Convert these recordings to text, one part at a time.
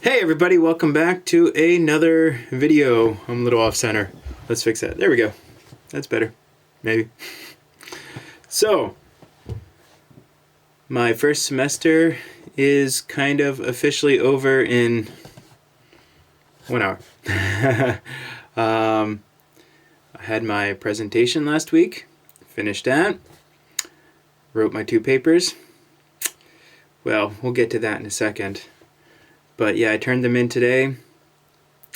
Hey everybody, welcome back to another video. I'm a little off center. Let's fix that. There we go. That's better. Maybe. So, my first semester is kind of officially over in 1 hour. I had my presentation last week. Finished that. Wrote my 2 papers. Well, we'll get to that in a second. But yeah, I turned them in today.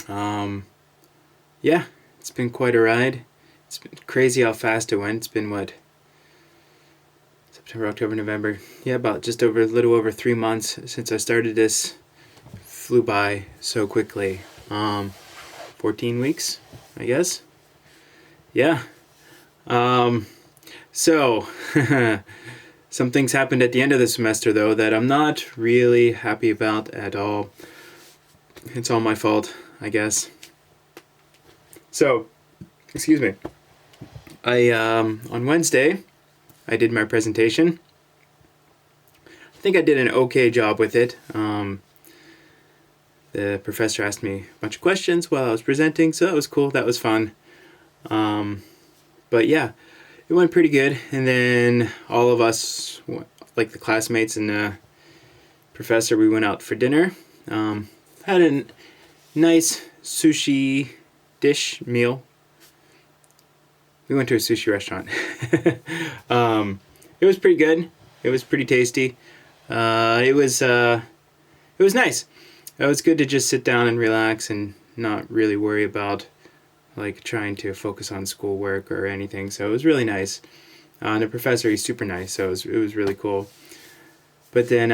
Yeah, it's been quite a ride. It's been crazy how fast it went. It's been what? September, October, November. Yeah, about just over a little over 3 months since I started this. Flew by so quickly. 14 weeks, I guess. Yeah. So some things happened at the end of the semester, though, that I'm not really happy about at all. It's all my fault, I guess. So, excuse me. On Wednesday, I did my presentation. I think I did an okay job with it. The professor asked me a bunch of questions while I was presenting, so that was cool. That was fun. But yeah, it went pretty good. And then all of us, like the classmates and the professor, we went out for dinner. Had a nice sushi dish meal. We went to a sushi restaurant. It was pretty good. It was pretty tasty. It was nice. It was good to just sit down and relax and not really worry about like trying to focus on schoolwork or anything. So it was really nice. And the professor, he's super nice, so it was really cool. But then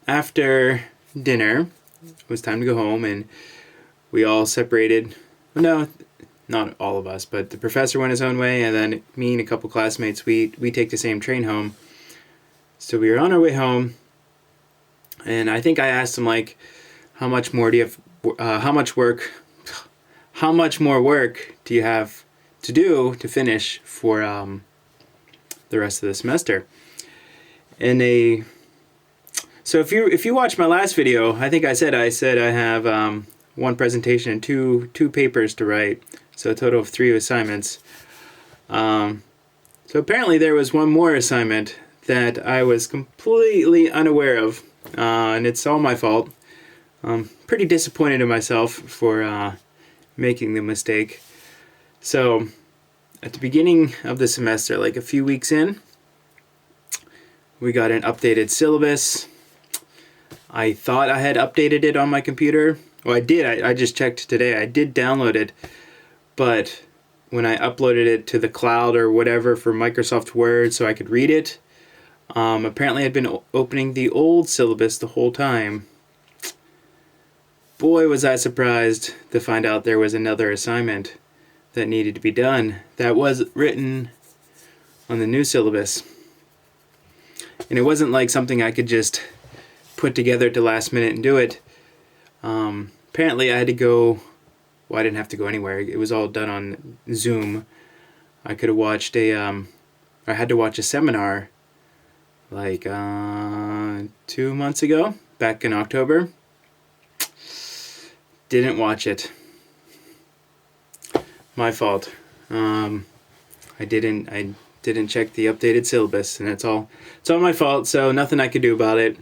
after dinner, it was time to go home, and we all separated. Well, no, not all of us, but the professor went his own way, and then me and a couple classmates, we take the same train home. So we were on our way home, and I think I asked him, like, how much more work do you have to do to finish for the rest of the semester? And so if you watch my last video, I think I said I have 1 presentation and two papers to write, so a total of 3 assignments. So apparently there was one more assignment that I was completely unaware of, and it's all my fault. I'm pretty disappointed in myself for making the mistake. So at the beginning of the semester, like a few weeks in, we got an updated syllabus. I thought I had updated it on my computer. Well, I did. I just checked today. I did download it. But when I uploaded it to the cloud or whatever for Microsoft Word so I could read it, apparently I'd been opening the old syllabus the whole time. Boy, was I surprised to find out there was another assignment that needed to be done that was written on the new syllabus. And it wasn't like something I could just put together at the last minute and do it. Apparently I had to go, well, I didn't have to go anywhere. It was all done on Zoom. I could have watched I had to watch a seminar like 2 months ago, back in October. Didn't watch it. My fault. I didn't check the updated syllabus, and it's all my fault, so nothing I could do about it.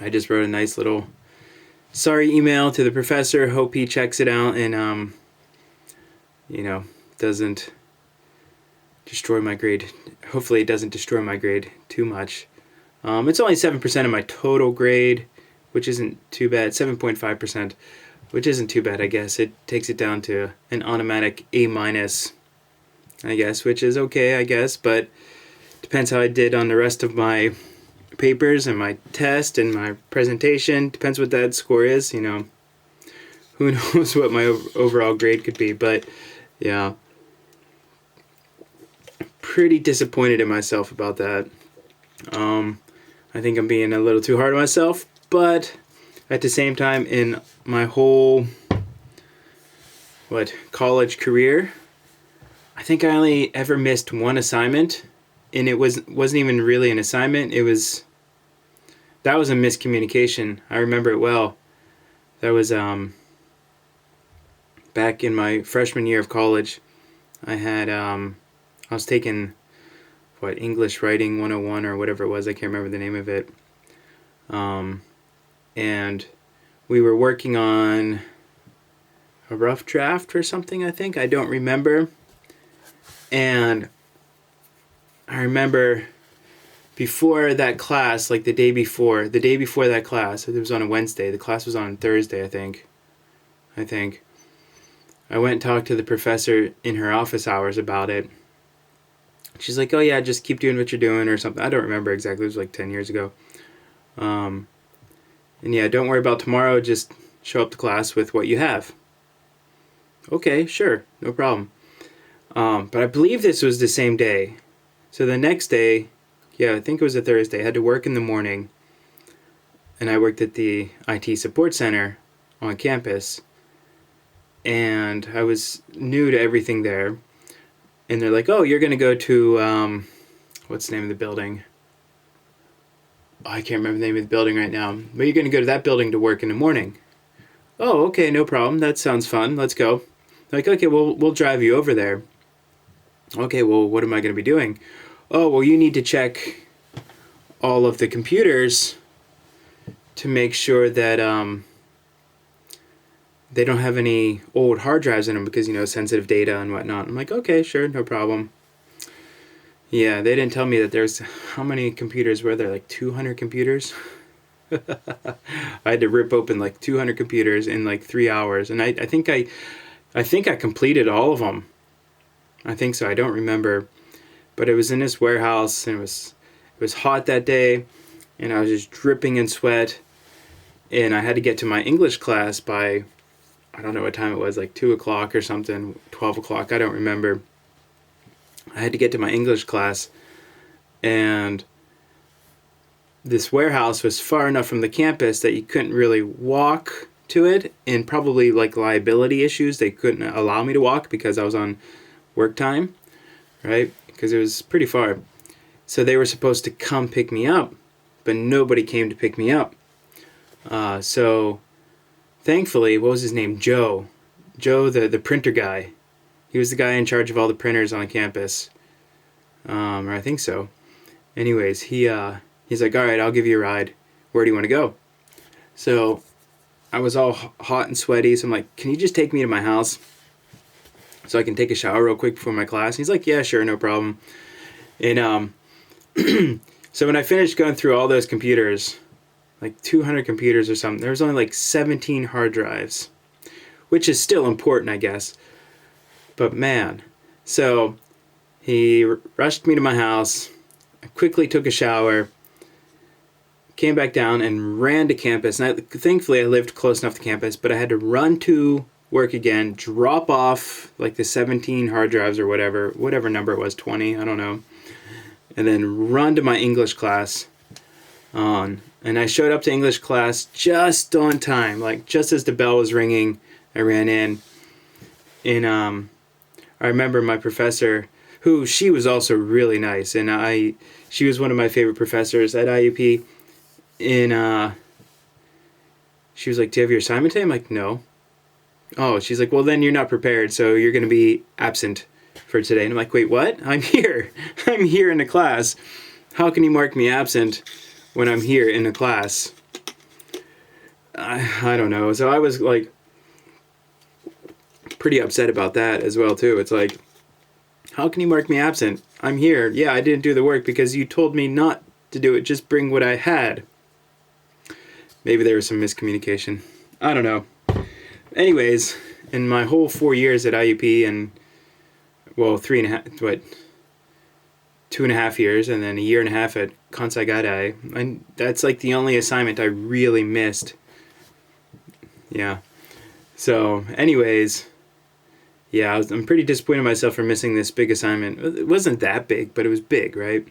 I just wrote a nice little sorry email to the professor. Hope he checks it out and doesn't destroy my grade. Hopefully it doesn't destroy my grade too much. It's only 7% of my total grade, which isn't too bad. 7.5%. Which isn't too bad, I guess. It takes it down to an automatic A-, I guess, which is okay, I guess, but depends how I did on the rest of my papers and my test and my presentation. Depends what that score is, Who knows what my overall grade could be, but yeah. Pretty disappointed in myself about that. I think I'm being a little too hard on myself, but at the same time, in my whole college career, I think I only ever missed 1 assignment, and it wasn't even really an assignment. That was a miscommunication. I remember it well. That was back in my freshman year of college. I was taking English Writing 101 or whatever it was. I can't remember the name of it. And we were working on a rough draft or something, I think. I don't remember. And I remember before that class, like the day before that class, it was on a Wednesday. The class was on Thursday, I think. I went and talked to the professor in her office hours about it. She's like, oh yeah, just keep doing what you're doing or something. I don't remember exactly. It was like 10 years ago. And yeah, don't worry about tomorrow. Just show up to class with what you have. Okay, sure. No problem. But I believe this was the same day. So the next day, yeah, I think it was a Thursday. I had to work in the morning. And I worked at the IT support center on campus. And I was new to everything there. And they're like, oh, you're going to go to, what's the name of the building? Oh, I can't remember the name of the building right now. But you're going to go to that building to work in the morning. Oh, okay, no problem. That sounds fun. Let's go. They're like, okay, we'll drive you over there. Okay, well, what am I going to be doing? Oh, well, you need to check all of the computers to make sure that they don't have any old hard drives in them because, sensitive data and whatnot. I'm like, okay, sure, no problem. Yeah, they didn't tell me that there's, how many computers were there? Like 200 computers? I had to rip open like 200 computers in like 3 hours. And I think I completed all of them. I think so. I don't remember. But it was in this warehouse and it was hot that day and I was just dripping in sweat. And I had to get to my English class by, I don't know what time it was, like 2 o'clock or something, 12 o'clock, I don't remember. I had to get to my English class, and this warehouse was far enough from the campus that you couldn't really walk to it, and probably like liability issues, they couldn't allow me to walk because I was on work time, right? Because it was pretty far. So they were supposed to come pick me up, but nobody came to pick me up. So thankfully, what was his name? Joe, the printer guy. He was the guy in charge of all the printers on campus, or I think so. Anyways, he's like, all right, I'll give you a ride. Where do you want to go? So I was all hot and sweaty, so I'm like, can you just take me to my house so I can take a shower real quick before my class? And he's like, yeah, sure, no problem. And so when I finished going through all those computers, like 200 computers or something, there was only like 17 hard drives, which is still important, I guess. But man, so he rushed me to my house. I quickly took a shower, came back down and ran to campus. And thankfully I lived close enough to campus, but I had to run to work again, drop off like the 17 hard drives or whatever number it was, 20, I don't know. And then run to my English class and I showed up to English class just on time, like just as the bell was ringing, I ran in. And I remember my professor, who she was also really nice, and she was one of my favorite professors at IUP. And she was like, "Do you have your assignment today?" I'm like, "No." Oh, she's like, "Well, then you're not prepared, so you're going to be absent for today." And I'm like, "Wait, what? I'm here. I'm here in the class. How can you mark me absent when I'm here in the class?" I don't know. So I was like pretty upset about that as well too. It's like, how can you mark me absent? I'm here. Yeah, I didn't do the work because you told me not to do it. Just bring what I had. Maybe there was some miscommunication. I don't know. Anyways, in my whole 4 years at IUP and, well, 2.5 years and then a year and a half at Kansai Gaidai, and that's like the only assignment I really missed. Yeah. So, anyways, yeah, I'm pretty disappointed in myself for missing this big assignment. It wasn't that big, but it was big, right?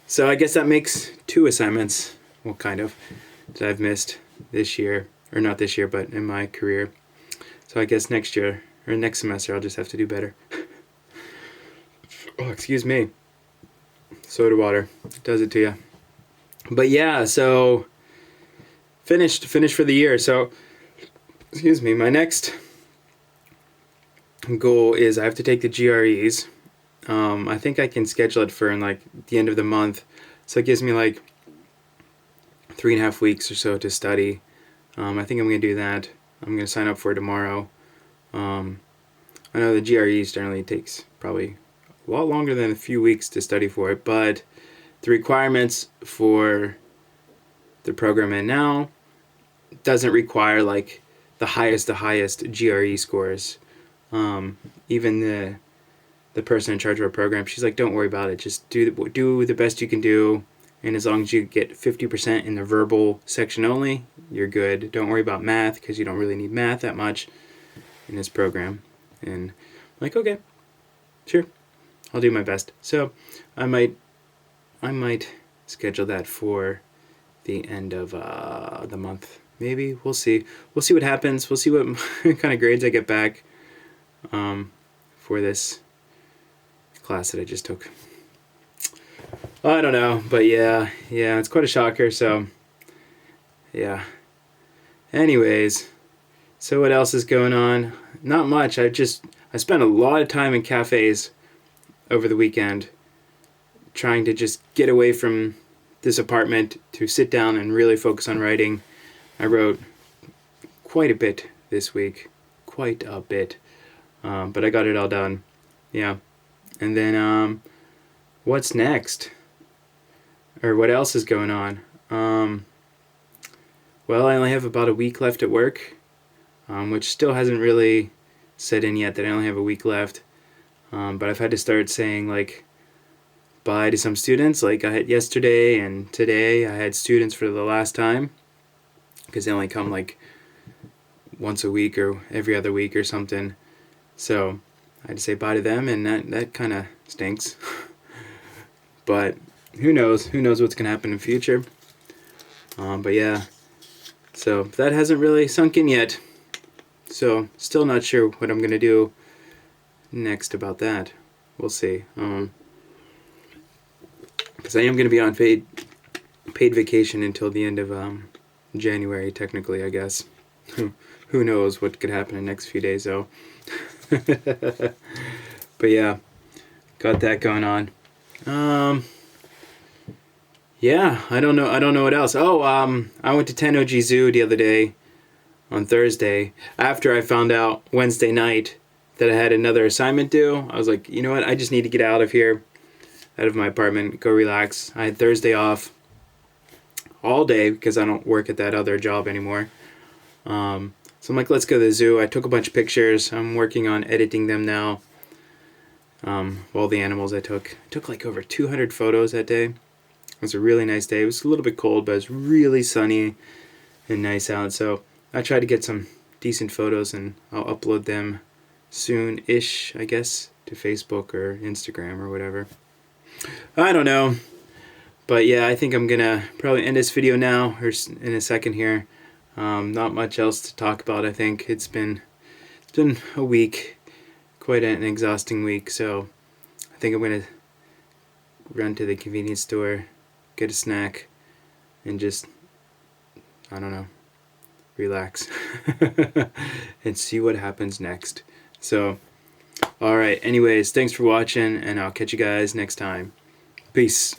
So I guess that makes 2 assignments, well, kind of, that I've missed this year. Or not this year, but in my career. So I guess next year, or next semester, I'll just have to do better. Oh, excuse me. Soda water does it to you. But yeah, so finished for the year. So, excuse me, my next goal is I have to take the GREs. I think I can schedule it for in like the end of the month. So it gives me like 3.5 weeks or so to study. I think I'm going to do that. I'm going to sign up for it tomorrow. I know the GREs generally takes probably a lot longer than a few weeks to study for it, but the requirements for the program in now doesn't require like the highest GRE scores. Even the person in charge of our program, she's like, don't worry about it. Just do the best you can do. And as long as you get 50% in the verbal section only, you're good. Don't worry about math because you don't really need math that much in this program. And I'm like, okay, sure, I'll do my best. So I might schedule that for the end of the month. Maybe we'll see. We'll see what happens. We'll see what kind of grades I get back for this class that I just took. I don't know, but yeah, it's quite a shocker. So yeah. Anyways, so what else is going on? Not much. I spent a lot of time in cafes over the weekend trying to just get away from this apartment to sit down and really focus on writing. I wrote quite a bit this week. Quite a bit. But I got it all done. Yeah. And then what's next? Or what else is going on? Well, I only have about a week left at work, which still hasn't really set in yet that I only have a week left. But I've had to start saying like bye to some students. Like I had yesterday and today I had students for the last time because they only come like once a week or every other week or something. So I had to say bye to them, and that kind of stinks. But who knows what's going to happen in the future. But yeah, so that hasn't really sunk in yet. So still not sure what I'm going to do next about that. We'll see. Because I am going to be on paid vacation until the end of January, technically, I guess. Who knows what could happen in the next few days, though. But yeah, got that going on. Yeah, I don't know what else. Oh, I went to Tennoji Zoo the other day on Thursday after I found out Wednesday night that I had another assignment due. I was like, you know what? I just need to get out of here, out of my apartment, go relax. I had Thursday off all day because I don't work at that other job anymore. So I'm like, let's go to the zoo. I took a bunch of pictures. I'm working on editing them now. All the animals I took like over 200 photos that day. It was a really nice day. It was a little bit cold, but it was really sunny and nice out. So I tried to get some decent photos, and I'll upload them soon-ish, I guess, to Facebook or Instagram or whatever. I don't know. But yeah, I think I'm gonna probably end this video now, or in a second here. Not much else to talk about. I think it's been a week, quite an exhausting week. So I think I'm gonna run to the convenience store, get a snack, and just, I don't know, relax and see what happens next. So, alright, anyways, thanks for watching, and I'll catch you guys next time. Peace.